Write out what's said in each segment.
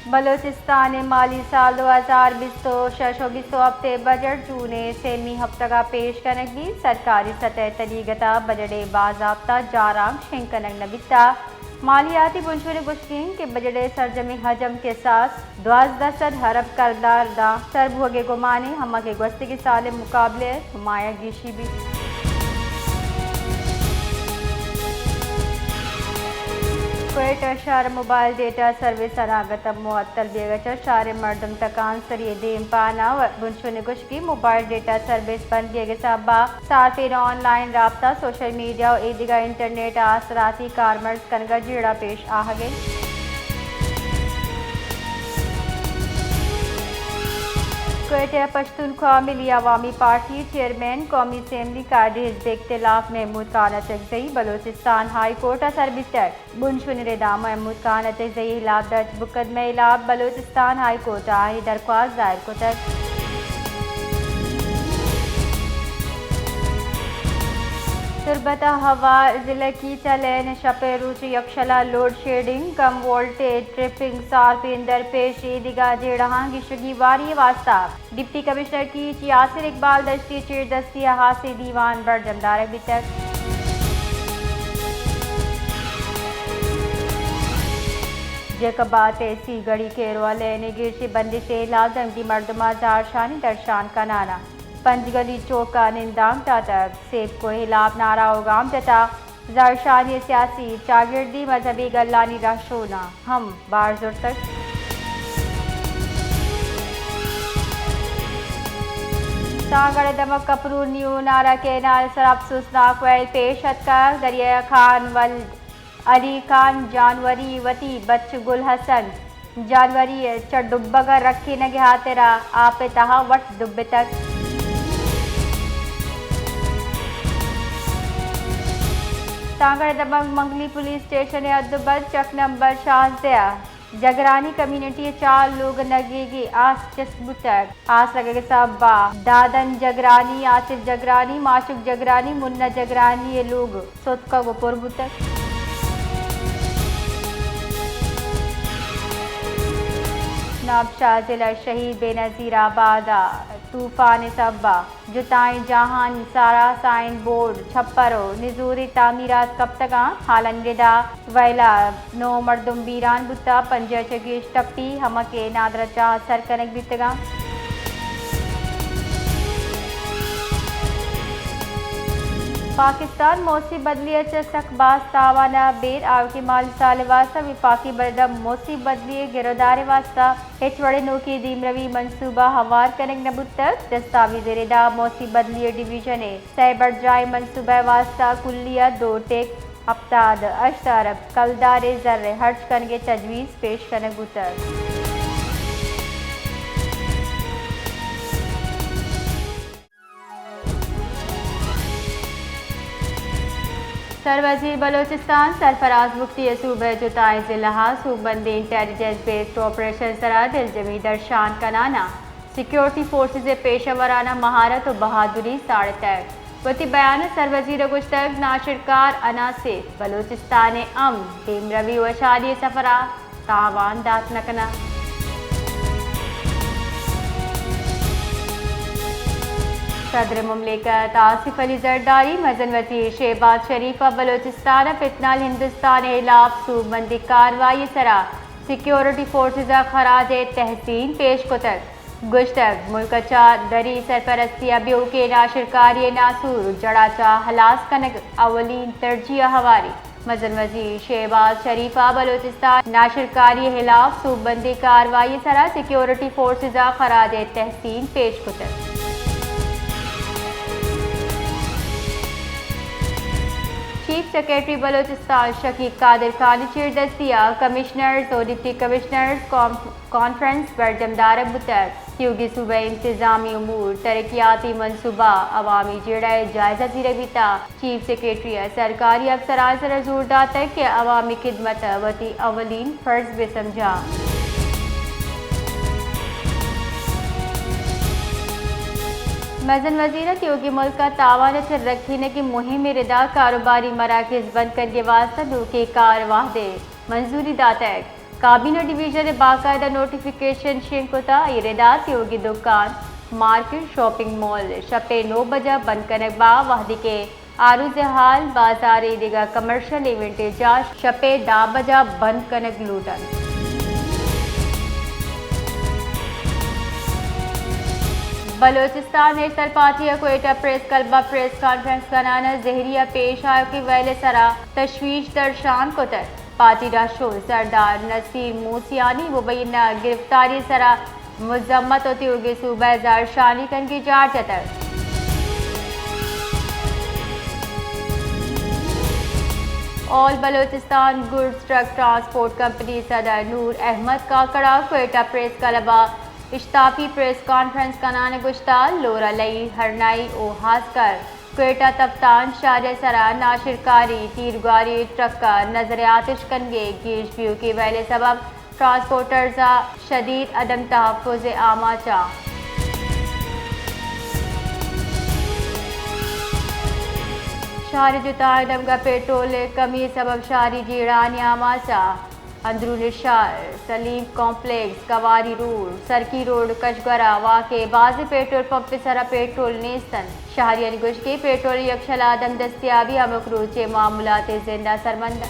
बलूचिस्तान माली साल 2020 हफ्ते बजट जूने सेमी हफ्तगा पेश कनगी सरकारी सतह तलीगता बजट बाज़ाब्ता जाराम शेंकनग नबिता मालियाती बुंशुन गुश्किन के बजट सरजमी हजम के साथ 12 हरब करदार दा सरबुगे गुमाने हम के गस्ती के साल मुकाबले नुमाया गिशी भी क्वेटा शहर मोबाइल डेटा सर्विस अनागत मुअत्तल बेगच शहर मर्दम तकान सरिये देम पाना बुनशुन गुश्की मोबाइल डेटा सर्विस बंद बेगे साबा सार्फिन ऑनलाइन राब्ता सोशल मीडिया और ईदिगा इंटरनेट आसराती कारमर्स कनगा जीड़ा पेश आहगे क्वेटा पश्तूनख्वा मिली अवामी पार्टी चेयरमैन कौमी असम्बली कायदे हिज़्ब इख्तिलाफ महमूद खान अचकज़ई बलूचिस्तान हाई कोर्ट सर्बिस्टर बुनशुन रेदा महमूद खान अचकज़ई हिलाफ दर्ज मुकदमे हिलाफ बलूचिस्तान हाई कोर्ट ही दरख्वास्त दायर कुतक तुरबता हवा जिले की चलेन शपेरूच यक्षला लोड शेडिंग कम वोल्टेज ट्रिपिंग सार्फिन दरपेश ईदिगा जेड़हा गिशगी वारी वास्ता डिप्टी कमिश्नर की यासिर इकबाल दश्ती चेर दस्ती हासी दीवान बड़ जमदार अभी तक जकबात ऐसी गड़ी केरवा लेने गिरशी बंदिशे लाजम की मर्दमा जारशानी दर्शान का नाना पंजगली चौका निंदाम तक सेब को हिलाफ नारा उगाम तथा जारशानी सियासी चागिर्दी मजहबी गल्लानी राशोना हम बारजुर तक सांगड़ दमक कपरू न्यू नारा के नाल सर अफसोसनाक वैल पेश का दरिया खान वल अली खान जानवरी वती बच गुल हसन जानवरी चुब्बगर रखी नगे हाथेरा आप तहा वट दुब्बे तक सांगड़ दमक मंगली पुलिस स्टेशन अद्दुबद चक नंबर शाहजया जगरानी कम्युनिटी 4 लोग नगेगी आस चस्बुतक आस लगे साबा दादन जगरानी आसिफ जगरानी माशुक जगरानी मुन्ना जगरानी ये लोग सोतका गोपुर बुतक नाबशाह जिला शहीद बेनज़ीर आबादा तूफान सब्बा जुताई जहान सारा साइन बोर्ड छप्परो निजूरी तामीरात कब तक हालन गिदा वैला नो मर्दुम बीरान बुता पंजा चगेश टप्पी हमके नादरचा सरकनक बितगा पाकिस्तान मौसी बदलिए सकबाज तावाना बेर आवकी माल साल वास्ता विफाकी बदम मौसी बदलिए गिरदार वास्ता हेचवड़े नोकी दीमरवी मंसूबा हवार कनक नबुतक दस्तावेज रेदा मौसी बदलिए डिवीजन सैबर जाय मंसूबा वास्ता कुल्लिया 2 टेक हफ्ताद अशतारब कलदार जर्रे हर्ज कनगे तजवीज़ पेश कनक बुतक सरवजीर बलोचिस्तान सरफराज मुफ्ती सूबे जुताई जिला सूबंदी इंटेलिजेंस बेस्ड ऑपरेशन सरा दिलजमी दर्शान कनाना सिक्योरिटी फोर्सेज पेशेवराना महारत और बहादुरी साढ़े तक वती बयान सरवजीर गुश्तक नाशिरकार अनासिर बलोचिस्तान देम रवि वशाली सफरा तावान दात नकना सदर मुमलिकत आसिफ अली जरदारी मजन वजीर शहबाज शरीफा बलोचिस्तान फितनाल हिंदुस्तान खिलाफ सूबंदी कार्रवाई सरा सिक्योरिटी फोर्सेज खराज तहसीन पेश कुतक गुश्तक मुल्कचा दरी सरपरस्ती अबियो के नाशिरकारी नासूर जड़ाचा हलास कनक अवलीन तरजिया हवारी मजन वजीर शहबाज शरीफा बलोचिस्तान नाशिरकारी खिलाफ सूबंदी कार्रवाई सरा सिक्योरिटी फोर्सेज खराज तहसीन पेश कुतक चीफ सेक्रेटरी बलोचिस्तान शकीब कादिर खान चेर दस्तिया कमिश्नर्स और डिप्टी कमिश्नर्स कॉन्फ्रेंस पर जमदार बुतक योगी सूबे इंतजामी उमूर तरक्याती मनसूबा अवामी जेड़ा जायजा जीरबिता चीफ सेक्रेटरी सरकारी अफसरान से जोरदार तक के अवामी खिदमत वती अवलीन फर्ज भी समझा मजन वजीरत योगी मुल्क का तावान रखने की मुहिम रिदा कारोबारी मराकज बंद करने वास्ता दो के कारवाह दे मंजूरी दातक काबीना डिवीजन बाकायदा नोटिफिकेशन शिंकुता इरेदात योगी दुकान मार्केट शॉपिंग मॉल शपे 9 बजे बंद कनक बा वहदी के आरूज हाल बाजार ईदिगा कमर्शियल इवेंट जा शपे 10 बजे बंद कनक लूटन Balochistan national party Quetta press club press conference कराना जहरिया पेश आयो की वैले सरा तशवीश दर्शान कोतर पार्टी राशो सरदार नसीर मूसियानी मुबैना गिरफ्तारी सरा मुजम्मत होती होगी सूबा जार शानी कन की जाट जतर all Balochistan goods truck transport company सदर नूर अहमद काकड़ा क्वेटा प्रेस क्लब इश्ताफी प्रेस कॉन्फ्रेंस कनान गुश्ता लोरा लई हरनाई ओ हासकर क्वेटा तफ्तान शार सरा नाशिरकारी तीरगारी ट्रक नजर आतिश कनगे गिश व्यू की वैले सबब ट्रांसपोर्टर्स शदीद अदम तहफ़्फ़ुज़ आमाचा शहरी जुतादम का पेट्रोल कमी सबब शहरी जीरानी आमाचा अंदरून शहर सलीम कॉम्प्लेक्स कवारी रोड सरकी रोड कशगरा वाक़े बाज़ पेट्रोल पंप सरा पेट्रोल नेस्तन शहरियन गुश के पेट्रोल यक्षलादम दस्तियाबी अमकरूचे मामूलात जिंदा सरमंद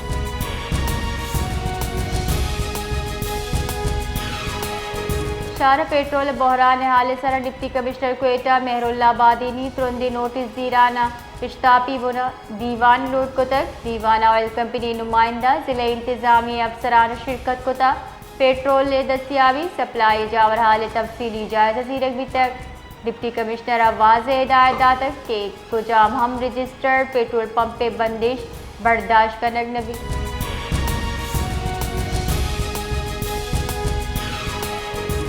शहर पेट्रोल बहरान हाल सरा डिप्टी कमिश्नर क्वेटा मेहरुल्लाबादी नी तुरंदी नोटिस दीराना इश्तापी बुना दीवान लूट को तक दीवान ऑयल कंपनी नुमाइंदा जिले इंतजामी अफसरान शिरकत को तक पेट्रोल ले दस्तियाबी सप्लाई जावर हाल तफसीली जायजा जीरक भी तक डिप्टी कमिश्नर आवाज़ हिदायत तक के कुछ हम रजिस्टर्ड पेट्रोल पंप पे बंदिश बर्दाश्त करनक नबी